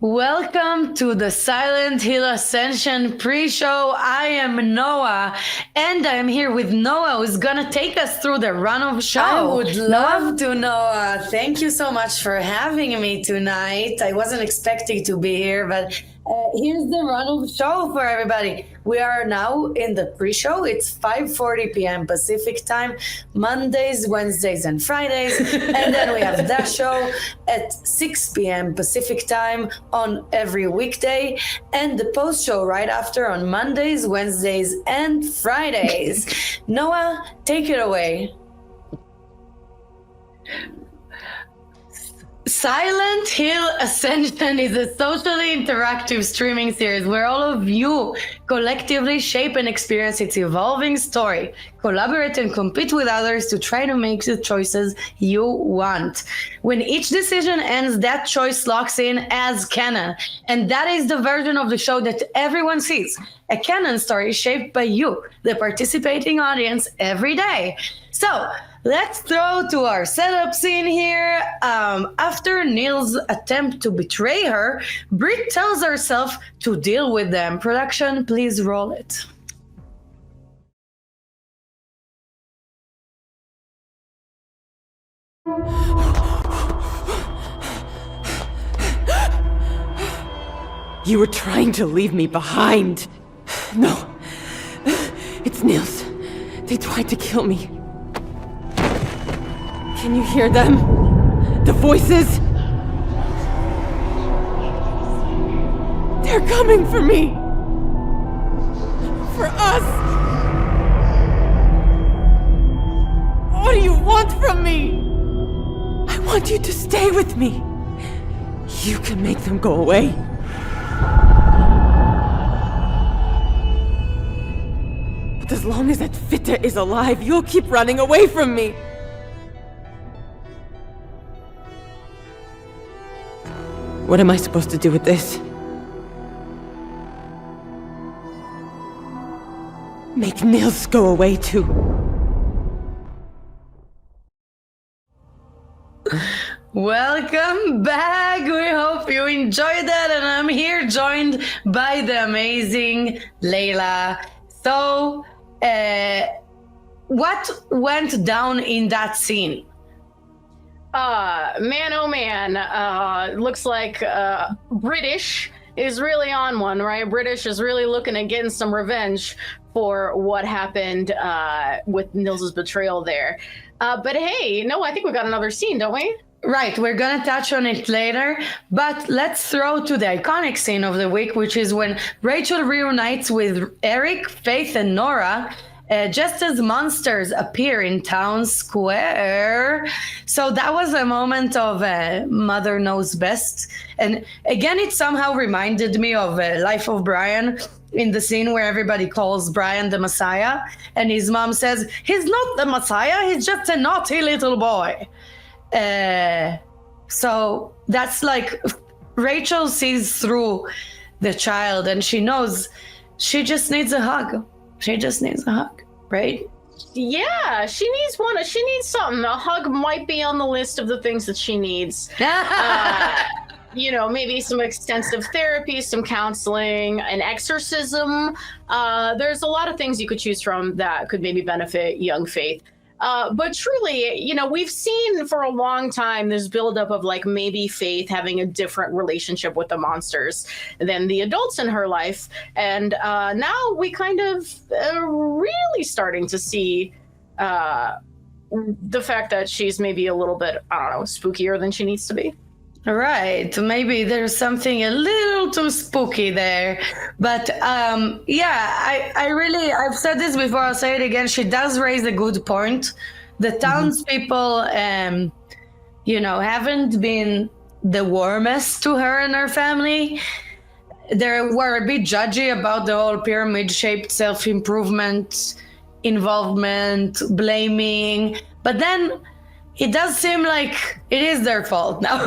Welcome to the Silent Hill Ascension pre-show. I am Noah, and I'm here with Noah, who's gonna take us through the run of show. I would love to, Noah. Thank you so much for having me tonight. I wasn't expecting to be here, but here's the run of show for everybody. We are now in the pre-show. It's 5:40 p.m. Pacific time, Mondays, Wednesdays, and Fridays. And then we have that show at 6 p.m. Pacific time on every weekday. And the post-show right after on Mondays, Wednesdays, and Fridays. Noah, take it away. Silent Hill Ascension is a socially interactive streaming series where all of you collectively shape and experience its evolving story, collaborate and compete with others to try to make the choices you want. When each decision ends, that choice locks in as canon. And that is the version of the show that everyone sees. A canon story shaped by you, the participating audience, every day. So, let's throw to our setup scene here. After Neil's attempt to betray her, Britt tells herself to deal with them. Production, please roll it. You were trying to leave me behind. No, it's Nils. They tried to kill me. Can you hear them? The voices? They're coming for me! For us! What do you want from me? I want you to stay with me. You can make them go away. But as long as that Fitta is alive, you'll keep running away from me. What am I supposed to do with this? Make Nils go away too. Welcome back. We hope you enjoyed that, and I'm here joined by the amazing Layla. So, what went down in that scene? Man, oh man, looks like British is really on one, right? British is really looking at getting some revenge for what happened with Nils's betrayal there. But hey, no, I think we got another scene, don't we? Right, we're gonna touch on it later, but let's throw to the iconic scene of the week, which is when Rachel reunites with Eric, Faith, and Nora, just as monsters appear in town square. So that was a moment of Mother Knows Best. And again, it somehow reminded me of Life of Brian, in the scene where everybody calls Brian the Messiah, and his mom says, he's not the Messiah, he's just a naughty little boy. So that's like, Rachel sees through the child, and she knows she just needs a hug. She just needs a hug, right? Yeah, she needs one. She needs something. A hug might be on the list of the things that she needs. You know, maybe some extensive therapy, some counseling, an exorcism. There's a lot of things you could choose from that could maybe benefit young Faith. But truly, you know, we've seen for a long time this buildup of like maybe Faith having a different relationship with the monsters than the adults in her life. And now we kind of really starting to see the fact that she's maybe a little bit, I don't know, spookier than she needs to be. Right, maybe there's something a little too spooky there, but yeah, I really, I've said this before, I'll say it again, she does raise a good point. The townspeople, you know, haven't been the warmest to her and her family. They were a bit judgy about the whole pyramid-shaped self-improvement, involvement, blaming, but then it does seem like it is their fault now.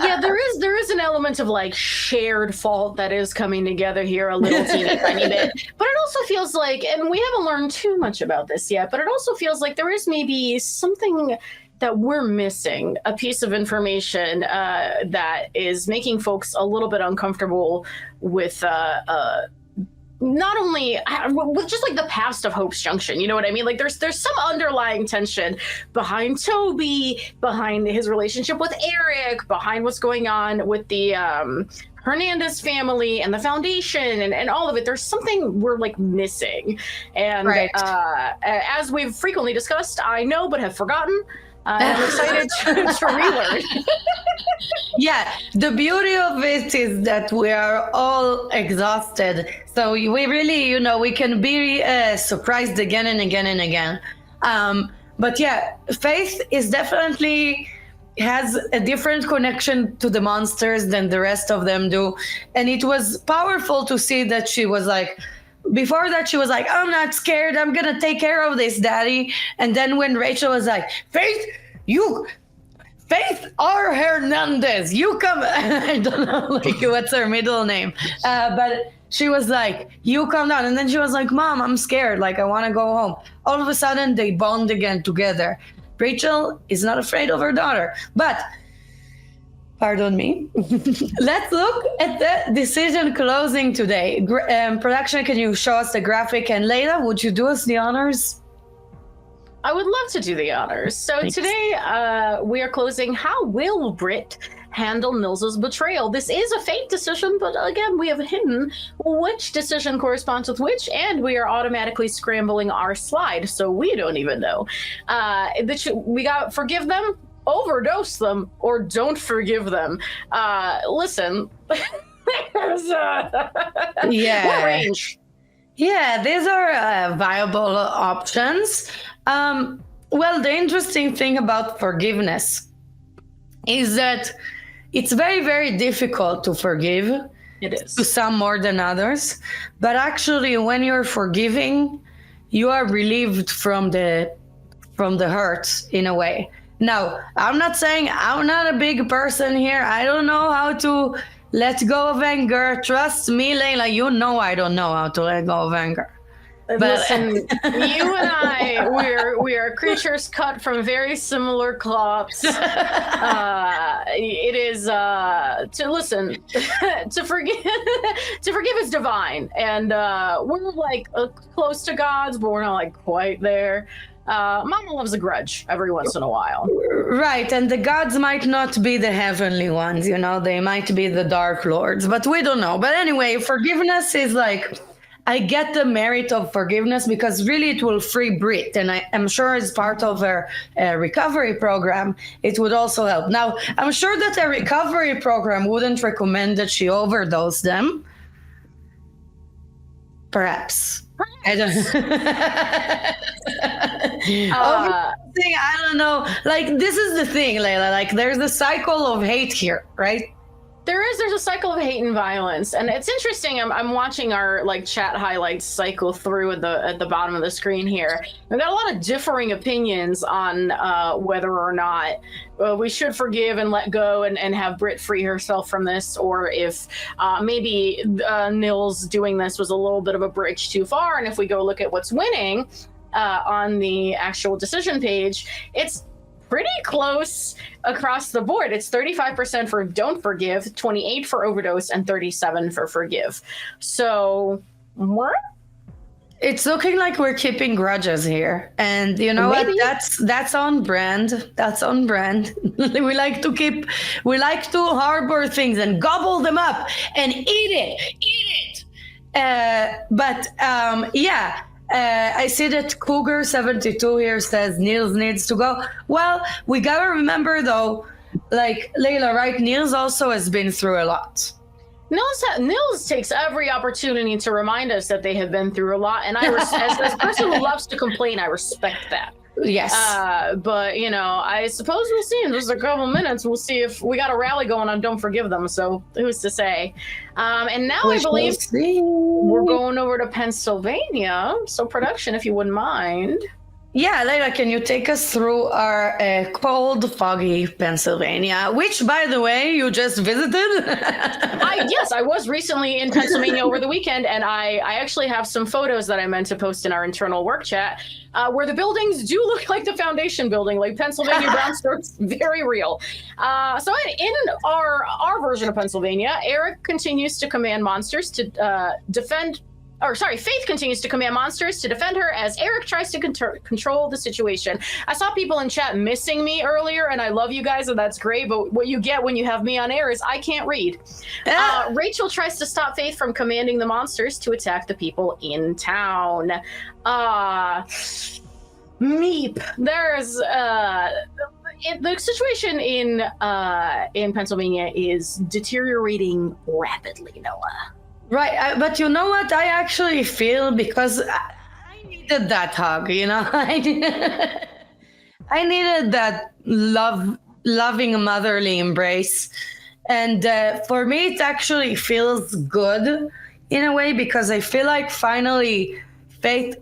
Yeah, there is an element of like shared fault that is coming together here a little teeny tiny bit. But it also feels like, and we haven't learned too much about this yet, but it also feels like there is maybe something that we're missing a piece of information that is making folks a little bit uncomfortable with not only with just like the past of Hope's Junction, you know what I mean? Like there's some underlying tension behind Toby, behind his relationship with Eric, behind what's going on with the Hernandez family and the Foundation and all of it. There's something we're like missing. And right. As we've frequently discussed, I know but have forgotten. I'm excited to relearn. Yeah, the beauty of it is that we are all exhausted. So we really, we can be surprised again and again and again. But yeah, Faith is definitely has a different connection to the monsters than the rest of them do. And it was powerful to see that she was like, before that, she was like, I'm not scared. I'm going to take care of this, Daddy. And then when Rachel was like, Faith R. Hernandez, you come. I don't know like what's her middle name. But she was like, you come down. And then she was like, Mom, I'm scared. Like, I want to go home. All of a sudden, they bond again together. Rachel is not afraid of her daughter. But pardon me. Let's look at the decision closing today. Production, can you show us the graphic? And Layla, would you do us the honors? I would love to do the honors. So Thanks. Today we are closing How Will Britt Handle Nils's Betrayal? This is a fate decision, but again, we have hidden which decision corresponds with which, and we are automatically scrambling our slide, so we don't even know. We got forgive them, overdose them, or don't forgive them. Listen, there's Yeah. what range? Yeah, these are viable options. Well, the interesting thing about forgiveness is that it's very, very difficult to forgive. It is. To some more than others. But actually, when you're forgiving, you are relieved from the hurt in a way. Now, I'm not saying I'm not a big person here. I don't know how to let go of anger. Trust me, Layla, you know I don't know how to let go of anger. But Listen, you and I, we are creatures cut from very similar cloths. It is to listen, to forgive is divine, and we're like close to gods, but we're not like quite there. Mama loves a grudge every once in a while. Right, and the gods might not be the heavenly ones, they might be the dark lords, but we don't know. But anyway, forgiveness is like, I get the merit of forgiveness because really it will free Brit, and I'm sure as part of her recovery program, it would also help. Now, I'm sure that a recovery program wouldn't recommend that she overdose them. Perhaps. I don't I don't know. Like, this is the thing, Layla. Like, there's a cycle of hate here, right? There's a cycle of hate and violence, and it's interesting. I'm watching our like chat highlights cycle through at the bottom of the screen here. We've got a lot of differing opinions on whether or not we should forgive and let go and have Britt free herself from this, or if maybe Nils doing this was a little bit of a bridge too far. And if we go look at what's winning on the actual decision page, it's pretty close across the board. It's 35% for don't forgive, 28% for overdose, and 37% for forgive. So, what? It's looking like we're keeping grudges here. And you know Maybe. what? That's on brand. That's on brand. we like to harbor things and gobble them up and eat it. Yeah. I see that Cougar72 here says Nils needs to go. Well, we gotta remember though, like Layla, right? Nils also has been through a lot. Nils takes every opportunity to remind us that they have been through a lot, and as a person who loves to complain, I respect that. Yes. But I suppose we'll see in just a couple minutes. We'll see if we got a rally going on Don't Forgive Them. So who's to say? And now I believe we're going over to Pennsylvania. So production, if you wouldn't mind. Yeah, Leila, can you take us through our cold, foggy Pennsylvania, which, by the way, you just visited? Yes, I was recently in Pennsylvania over the weekend, and I actually have some photos that I meant to post in our internal work chat where the buildings do look like the Foundation building, like Pennsylvania brownstone's very real. So in our version of Pennsylvania, Eric continues to command monsters to Faith continues to command monsters to defend her as Eric tries to control the situation. I saw people in chat missing me earlier, and I love you guys, and that's great, but what you get when you have me on air is I can't read. Rachel tries to stop Faith from commanding the monsters to attack the people in town. Meep. There's the situation in Pennsylvania is deteriorating rapidly, Noah. Right, but you know what I actually feel, because I needed that hug, you know. I needed that loving motherly embrace, and for me it actually feels good in a way, because I feel like finally Faith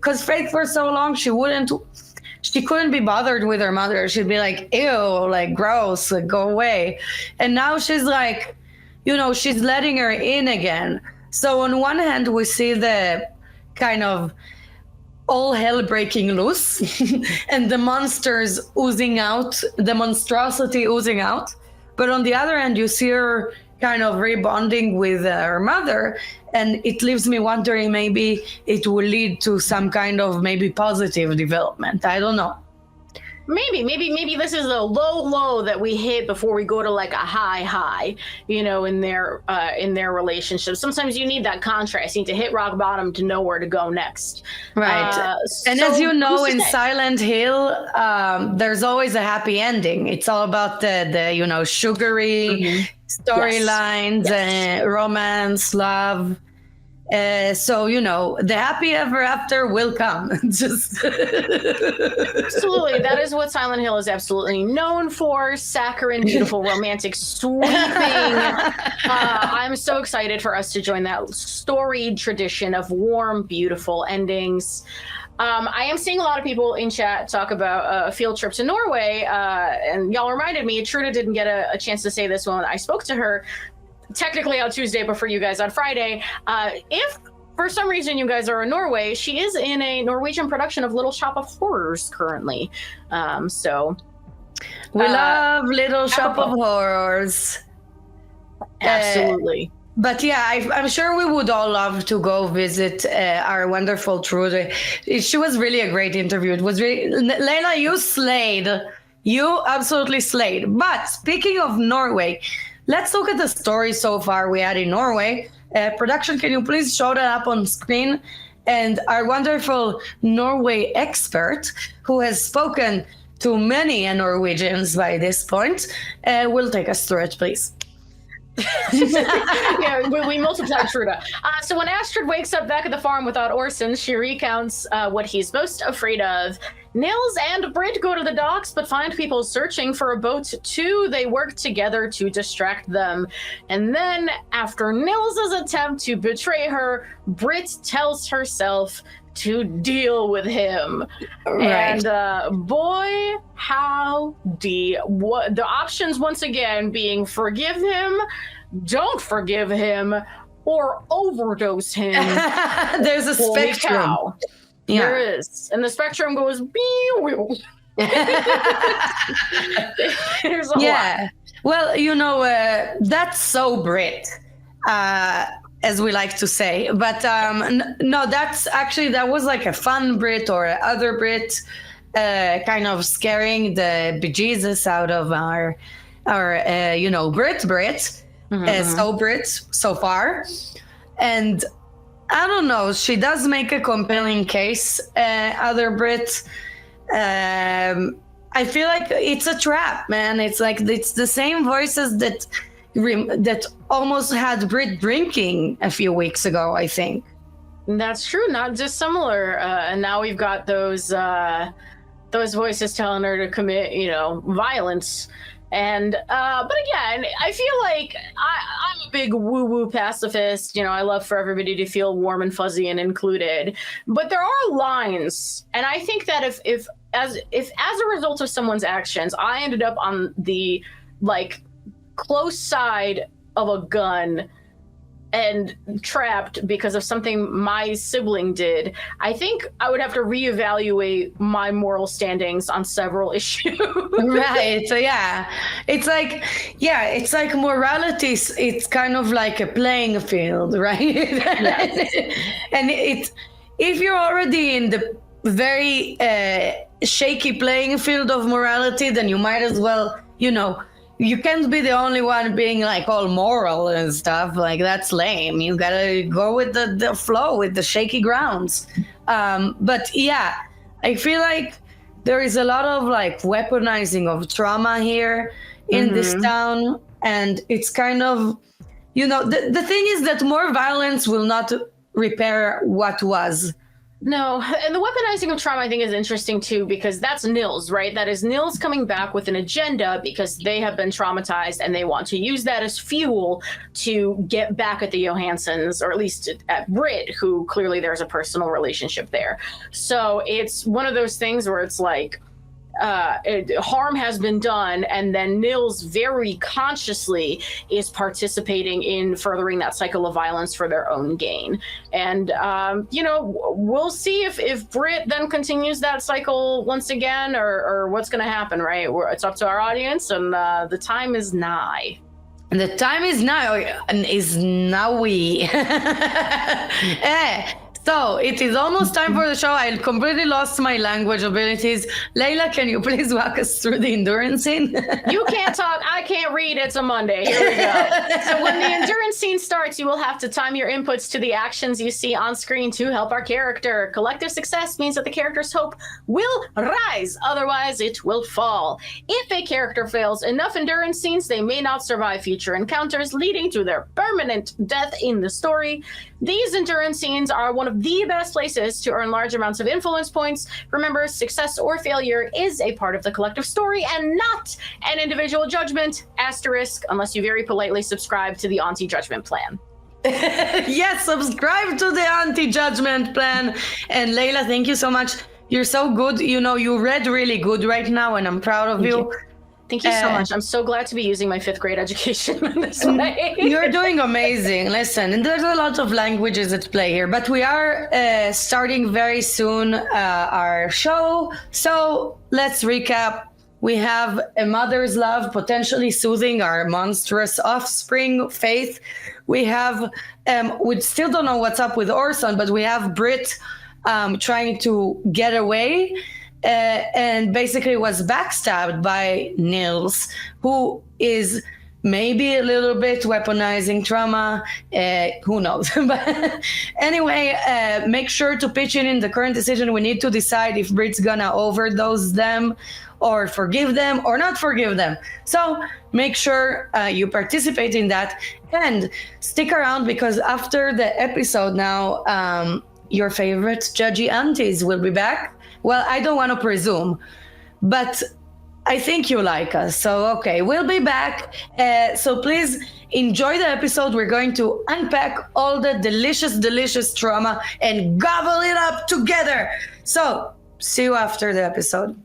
for so long she couldn't be bothered with her mother. She'd be like, ew, like gross, like, go away. And now she's like, you know, she's letting her in again. So on one hand, we see the kind of all hell breaking loose and the monsters oozing out, the monstrosity oozing out. But on the other hand, you see her kind of rebonding with her mother. And it leaves me wondering, maybe it will lead to some kind of maybe positive development. I don't know. Maybe this is a low that we hit before we go to like a high, you know, in their relationship. Sometimes you need that contrast. You need to hit rock bottom to know where to go next. Right. And as you know, in Silent Hill, there's always a happy ending. It's all about the you know, sugary storylines, romance, love. So, you know, the happy ever after will come. Just absolutely, that is what Silent Hill is absolutely known for. Saccharine, beautiful, romantic, sweeping. I'm so excited for us to join that storied tradition of warm, beautiful endings. I am seeing a lot of people in chat talk about a field trip to Norway, and y'all reminded me, Truda didn't get a chance to say this when I spoke to her, technically on Tuesday, but for you guys on Friday. If for some reason you guys are in Norway, she is in a Norwegian production of Little Shop of Horrors currently. So we love Little Shop of Horrors. Absolutely. But yeah, I'm sure we would all love to go visit our wonderful Trude. She was really a great interview. It was really, Leila, you slayed. You absolutely slayed. But speaking of Norway, let's look at the story so far we had in Norway. Production, can you please show that up on screen? And our wonderful Norway expert, who has spoken to many Norwegians by this point, will take us through it, please. Yeah, we multiplied Truda. So when Astrid wakes up back at the farm without Orson, she recounts what he's most afraid of. Nils and Britt go to the docks, but find people searching for a boat too. They work together to distract them. And then, after Nils' attempt to betray her, Britt tells herself to deal with him. Right. And boy, what the options once again being forgive him, don't forgive him, or overdose him. There's a spectrum. Cow. Yeah. There is. And the spectrum goes there's a lot. Well, you know, that's so Brit. As we like to say, but no, that was like a fun Brit or other Brit, kind of scaring the bejesus out of our you know, Brit, so Brit so far. And I don't know, she does make a compelling case, other Brit. I feel like it's a trap, man. It's like it's the same voices that almost had Brit drinking a few weeks ago, I think. That's true, not dissimilar. And now we've got those voices telling her to commit, you know, violence. And but again, I feel like I'm a big woo-woo pacifist. You know, I love for everybody to feel warm and fuzzy and included. But there are lines, and I think that if as a result of someone's actions, I ended up on the like close side of a gun and trapped because of something my sibling did, I think I would have to reevaluate my moral standings on several issues. Right. So yeah, it's like morality. It's kind of like a playing field, right? Yes. And it's if you're already in the very shaky playing field of morality, then you might as well, you can't be the only one being like all moral and stuff. Like that's lame. You gotta go with the flow, with the shaky grounds. But yeah, I feel like there is a lot of like weaponizing of trauma here in this town. And it's kind of, the thing is that more violence will not repair what was. No, and the weaponizing of trauma I think is interesting too, because that's Nils, right? That is Nils coming back with an agenda because they have been traumatized and they want to use that as fuel to get back at the Johanssons, or at least at Britt, who clearly there's a personal relationship there. So it's one of those things where it's like, harm has been done, and then Nils very consciously is participating in furthering that cycle of violence for their own gain. And we'll see if Britt then continues that cycle once again, or what's going to happen, right? It's up to our audience, and the time is nigh. The time is now, and is now we. So it is almost time for the show. I completely lost my language abilities. Layla, can you please walk us through the endurance scene? You can't talk. I can't read. It's a Monday. Here we go. So when the endurance scene starts, you will have to time your inputs to the actions you see on screen to help our character. Collective success means that the character's hope will rise. Otherwise, it will fall. If a character fails enough endurance scenes, they may not survive future encounters, leading to their permanent death in the story. These endurance scenes are one of the best places to earn large amounts of influence points. Remember, success or failure is a part of the collective story and not an individual judgment. Asterisk, unless you very politely subscribe to the anti-judgment plan. Yes, subscribe to the anti-judgment plan. And Layla, thank you so much. You're so good. You read really good right now, and I'm proud of you. Thank you so much. I'm so glad to be using my 5th grade education in this way. You're doing amazing. Listen, and there's a lot of languages at play here, but we are starting very soon our show. So let's recap. We have a mother's love potentially soothing our monstrous offspring, Faith. We have, we still don't know what's up with Orson, but we have Britt trying to get away. And basically was backstabbed by Nils, who is maybe a little bit weaponizing trauma. Who knows? But anyway, make sure to pitch in the current decision. We need to decide if Britt's gonna overdose them or forgive them or not forgive them. So make sure you participate in that and stick around, because after the episode now, your favorite judgy aunties will be back. Well, I don't want to presume, but I think you like us. So, okay, we'll be back. So please enjoy the episode. We're going to unpack all the delicious, delicious trauma and gobble it up together. So see you after the episode.